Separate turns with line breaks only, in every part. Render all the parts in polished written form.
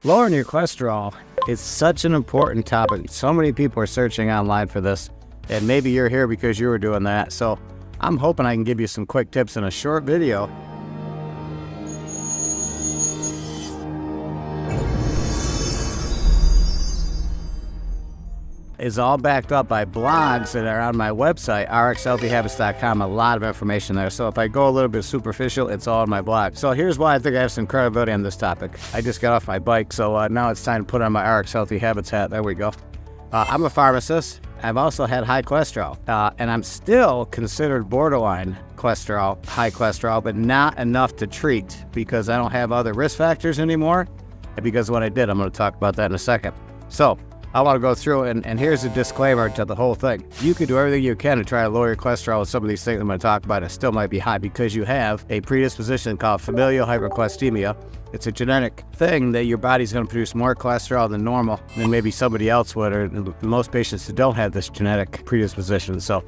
Lowering your cholesterol is such an important topic. So many people are searching online for this, and maybe you're here because you were doing that. So I'm hoping I can give you some quick tips in a short video. It's all backed up by blogs that are on my website, RxHealthyHabits.com. A lot of information there. So if I go a little bit superficial, it's all in my blog. So here's why I think I have some credibility on this topic. I just got off my bike, so now it's time to put on my Rx Healthy Habits hat. There we go. I'm a pharmacist. I've also had high cholesterol, and I'm still considered borderline cholesterol, high cholesterol, but not enough to treat because I don't have other risk factors anymore. And because of what I did, I'm going to talk about that in a second. So I want to go through, and here's a disclaimer to the whole thing. You can do everything you can to try to lower your cholesterol with some of these things I'm going to talk about. It still might be high because you have a predisposition called Familia hypercholesterolemia. It's a genetic thing that your body's going to produce more cholesterol than normal than maybe somebody else would, or most patients who don't have this genetic predisposition. So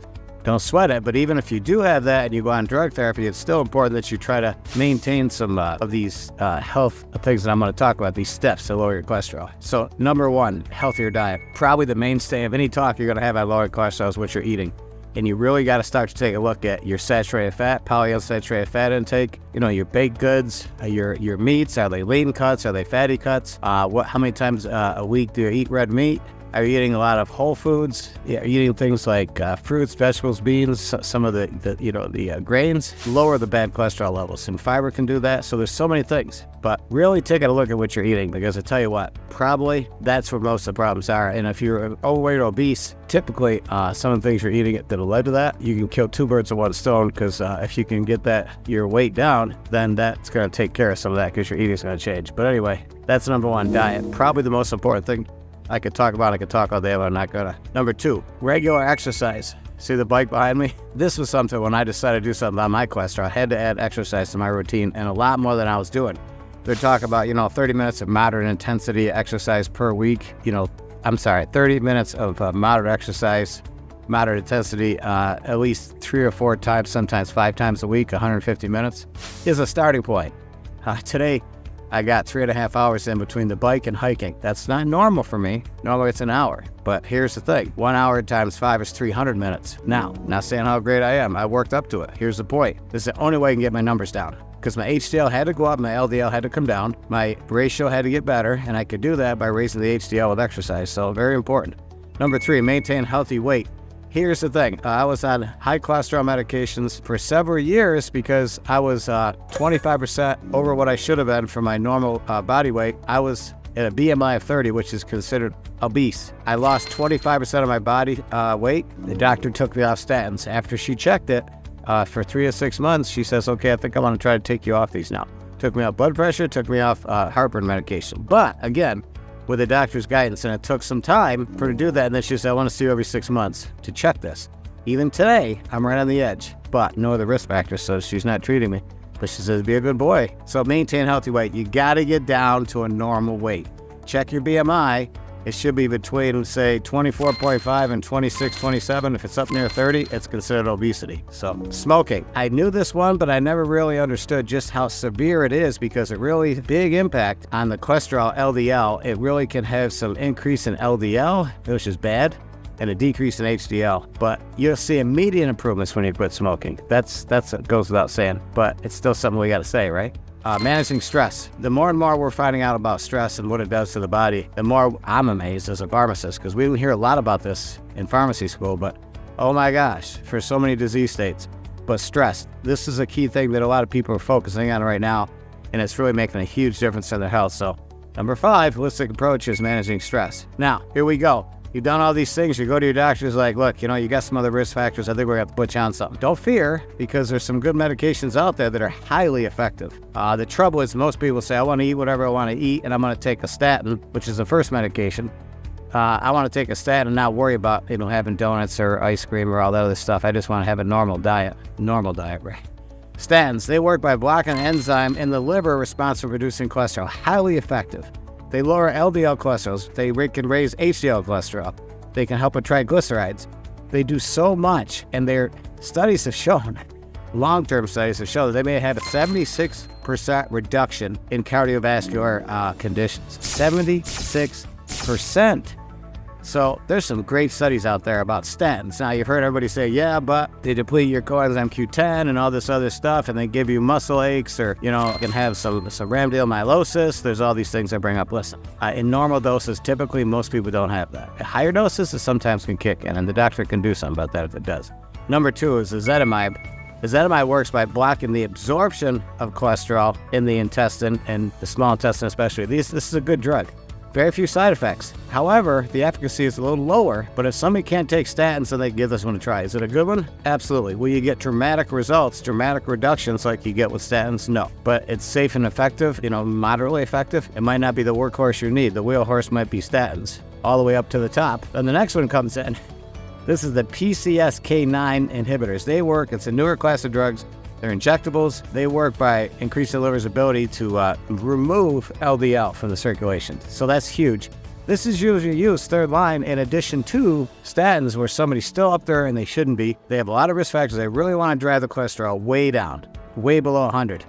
don't sweat it, but even if you do have that and you go on drug therapy, it's still important that you try to maintain some of these health things that I'm going to talk about, these steps to lower your cholesterol. So number one, healthier diet. Probably the mainstay of any talk you're going to have on lowering cholesterol is what you're eating. And you really got to start to take a look at your saturated fat, polyunsaturated fat intake, your baked goods, your meats. Are they lean cuts? Are they fatty cuts? How many times a week do you eat red meat? Are you eating a lot of whole foods? Are you eating things like fruits, vegetables, beans, some of the grains? Lower the bad cholesterol levels, and fiber can do that. So there's so many things, but really take a look at what you're eating, because I tell you what, probably that's where most of the problems are. And if you're overweight or obese, typically some of the things you're eating that have led to that, you can kill two birds with one stone, because if you can get your weight down, then that's going to take care of some of that, because your eating's going to change. But anyway, that's number one, diet. Probably the most important thing I could talk about. I could talk all day, but I'm not gonna. Number two, regular exercise. See the bike behind me? This was something when I decided to do something about my cholesterol. I had to add exercise to my routine, and a lot more than I was doing. They're talking about, 30 minutes of moderate intensity exercise per week. 30 minutes of moderate exercise, moderate intensity, at least 3 or 4 times, sometimes 5 times a week, 150 minutes is a starting point. Today, I got 3.5 hours in between the bike and hiking. That's not normal for me. Normally it's an hour. But here's the thing. 1 hour times 5 is 300 minutes. Now, not saying how great I am. I worked up to it. Here's the point. This is the only way I can get my numbers down, because my HDL had to go up, my LDL had to come down, my ratio had to get better, and I could do that by raising the HDL with exercise. So very important. Number 3, maintain healthy weight. Here's the thing. I was on high cholesterol medications for several years because I was 25% over what I should have been for my normal body weight. I was at a BMI of 30, which is considered obese. I lost 25% of my body weight. The doctor took me off statins. After she checked it for 3 to 6 months, she says, okay, I think I want to try to take you off these now. Took me off blood pressure, took me off heartburn medication. But again, with the doctor's guidance, and it took some time for her to do that, and then she said, I want to see you every 6 months to check this. Even today, I'm right on the edge, but no other risk factors, so she's not treating me. But she says, be a good boy. So maintain healthy weight. You got to get down to a normal weight. Check your BMI. It should be between, say, 24.5 and 26, 27. If it's up near 30, it's considered obesity. So smoking. I knew this one, but I never really understood just how severe it is, because it really big impact on the cholesterol LDL. It really can have some increase in LDL, which is bad, and a decrease in HDL. But you'll see immediate improvements when you quit smoking. That's goes without saying, but it's still something we got to say, right? Managing stress. The more and more we're finding out about stress and what it does to the body, the more I'm amazed as a pharmacist, because we didn't hear a lot about this in pharmacy school, but oh my gosh, for so many disease states. But stress, this is a key thing that a lot of people are focusing on right now, and it's really making a huge difference in their health. So number 5, holistic approach is managing stress. Now, here we go. You've done all these things, you go to your doctor's like, look, you got some other risk factors, I think we're going to have to put you on something. Don't fear, because there's some good medications out there that are highly effective. The trouble is most people say, I want to eat whatever I want to eat, and I'm going to take a statin, which is the first medication. I want to take a statin and not worry about, having donuts or ice cream or all that other stuff. I just want to have a normal diet, right? Statins, they work by blocking an enzyme in the liver responsible for reducing cholesterol. Highly effective. They lower LDL cholesterol. They can raise HDL cholesterol. They can help with triglycerides. They do so much, and their studies have shown, long-term studies have shown that they may have a 76% 76% reduction in cardiovascular conditions. 76%. So there's some great studies out there about statins. Now, you've heard everybody say, yeah, but they deplete your coenzyme Q10 and all this other stuff, and they give you muscle aches, or, you can have some rhabdomyolysis. There's all these things I bring up. Listen, in normal doses, typically most people don't have that. At higher doses, it sometimes can kick in, and the doctor can do something about that if it does. Number 2 is ezetimibe. Ezetimibe works by blocking the absorption of cholesterol in the intestine, and the small intestine especially. This is a good drug. Very few side effects. However, the efficacy is a little lower, but if somebody can't take statins, then they give this one a try. Is it a good one? Absolutely. Will you get dramatic results, dramatic reductions like you get with statins? No. But it's safe and effective, moderately effective. It might not be the workhorse you need. The wheel horse might be statins, all the way up to the top. Then the next one comes in. This is the PCSK9 inhibitors. They work. It's a newer class of drugs. They're injectables. They work by increasing the liver's ability to remove LDL from the circulation. So that's huge. This is usually used third line in addition to statins, where somebody's still up there and they shouldn't be. They have a lot of risk factors. They really want to drive the cholesterol way down, way below 100.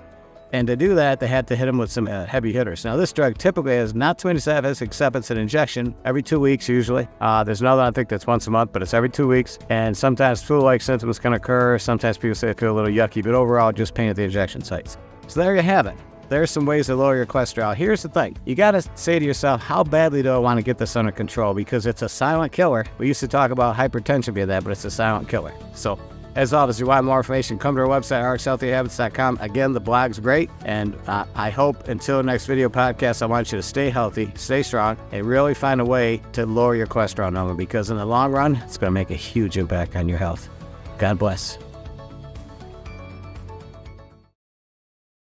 And to do that, they had to hit them with some heavy hitters. Now, this drug typically has not too many side effects, except it's an injection every 2 weeks usually. There's another, I think, that's once a month, but it's every 2 weeks. And sometimes flu-like symptoms can occur. Sometimes people say they feel a little yucky, but overall, just pain at the injection sites. So there you have it. There's some ways to lower your cholesterol. Here's the thing. You got to say to yourself, how badly do I want to get this under control? Because it's a silent killer. We used to talk about hypertension being that, but it's a silent killer. So, as always, if you want more information, come to our website, RxHealthyHabits.com. Again, the blog's great, and I hope until the next video podcast, I want you to stay healthy, stay strong, and really find a way to lower your cholesterol number, because in the long run, it's going to make a huge impact on your health. God bless.